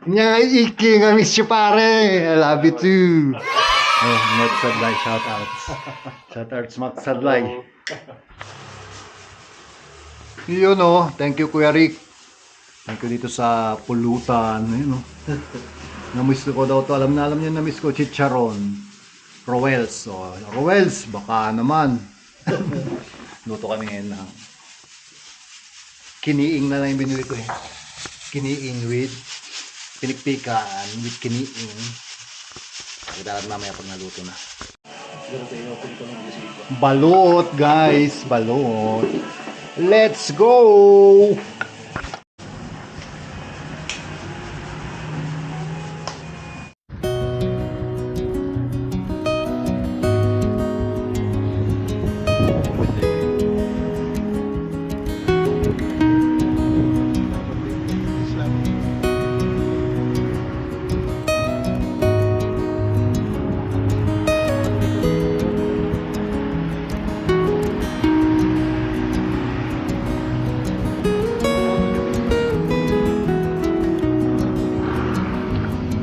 Nya iki nga miss you pare. I love you too. Oh, Matt Sadlay, shout outs. Shout outs Matt Sadlay. Yun oh, thank you Kuya Rick. Thank you dito sa pulutan, yun oh. Na-miss ko daw to, alam niyo na-miss ko chicharon. Roels, oh, Roels, baka naman. Luto kami ngayon ng kiniing na lang yung binili ko eh. Kiniing with pinikpikan with kiniing. Pagkitalat mamaya pag naluto na. Balot guys, balot. Let's go!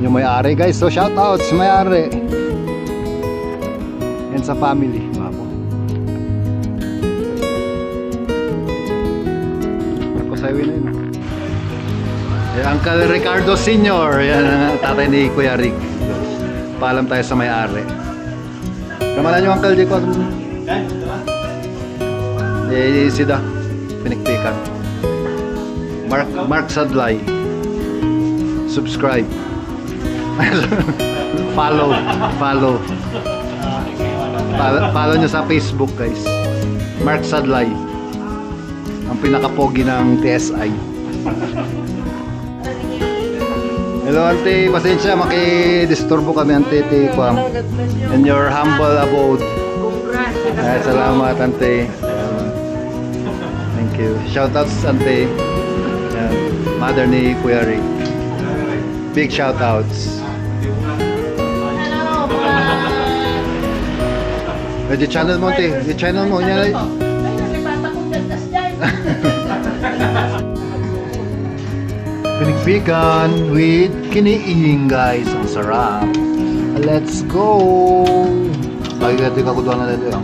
Yung may-ari guys, so shout out sa may-ari and sa family ako. Ako sa iwi na yun. Uncle Ricardo Sr. Yan ang tatay ni Kuya Rick. Paalam tayo sa may-ari. Kamalan yung Uncle Rico. Sida pinikpikan. Mark Sadlay. Subscribe. follow nyo sa Facebook guys. Mark Sadlay, ang pinakapogi ng TSI. Hello ante, pasensya maki-disturbo kami ante Kwam in your humble abode. Salamat ante. Thank you. Shoutouts ante. Mother ni Kuya Rick. Big shoutouts. Di channel mo te, di channel mo niya. Pinikpikan with kiniing guys, ang sarap. Let's go. Pagkati ka kuduan na dito.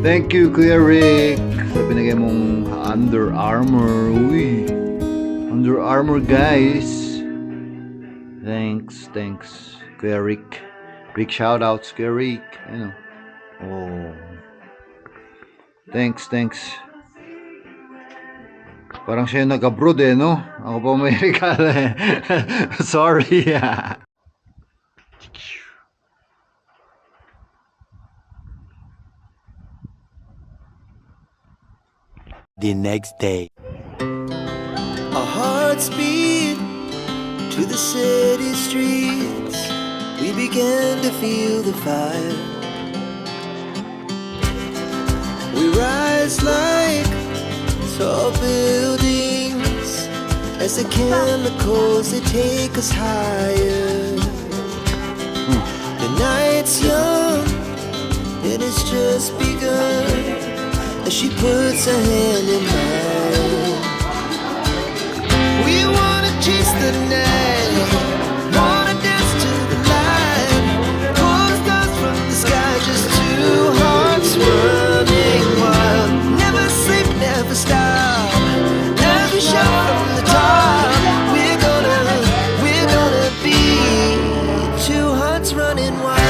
Thank you Kuya Rick sa binigay mong Under Armour. Uy, Under Armour guys. Thanks Kuya Rick. Big shoutouts Kuya Rick. You know. Oh. Thanks. Parang siya yung nag-abroad eh, no? Ako pa Amerika eh. Sorry. The next day. Our hearts beat to the city streets. We began to feel the fire. We rise like tall buildings as the chemicals they take us higher. The night's young and it's just begun as she puts her hand in mine. We wanna chase the night, wanna dance to the light, pull stars from the sky, just two hearts running wild. Never sleep, never stop, as we shout from the top. We're gonna be two hearts running wild.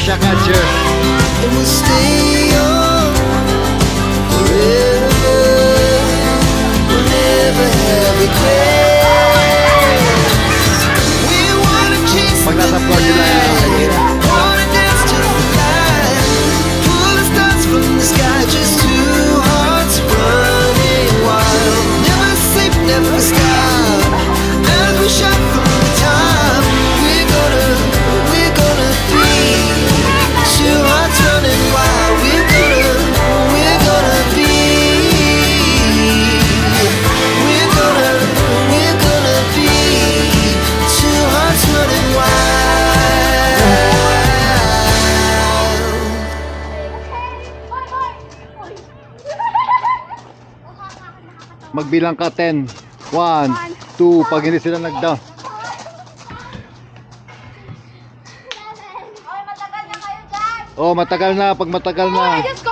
siya catcher. and we'll stay young forever. We'll never have regrets. We wanna chase Pag the nasa floor sila, night, wanna dance to the light, pull the stars from the sky, just two hearts running wild. Never sleep, never stop, as we shout from the top. We're gonna be two hearts running wild. We're gonna be two hearts running wild. Magbilang ka 10. 1, 2, pag hindi sila nag-down. Okay, matagal na kayo dyan. Oh, matagal na, pag matagal Oh, I na. just go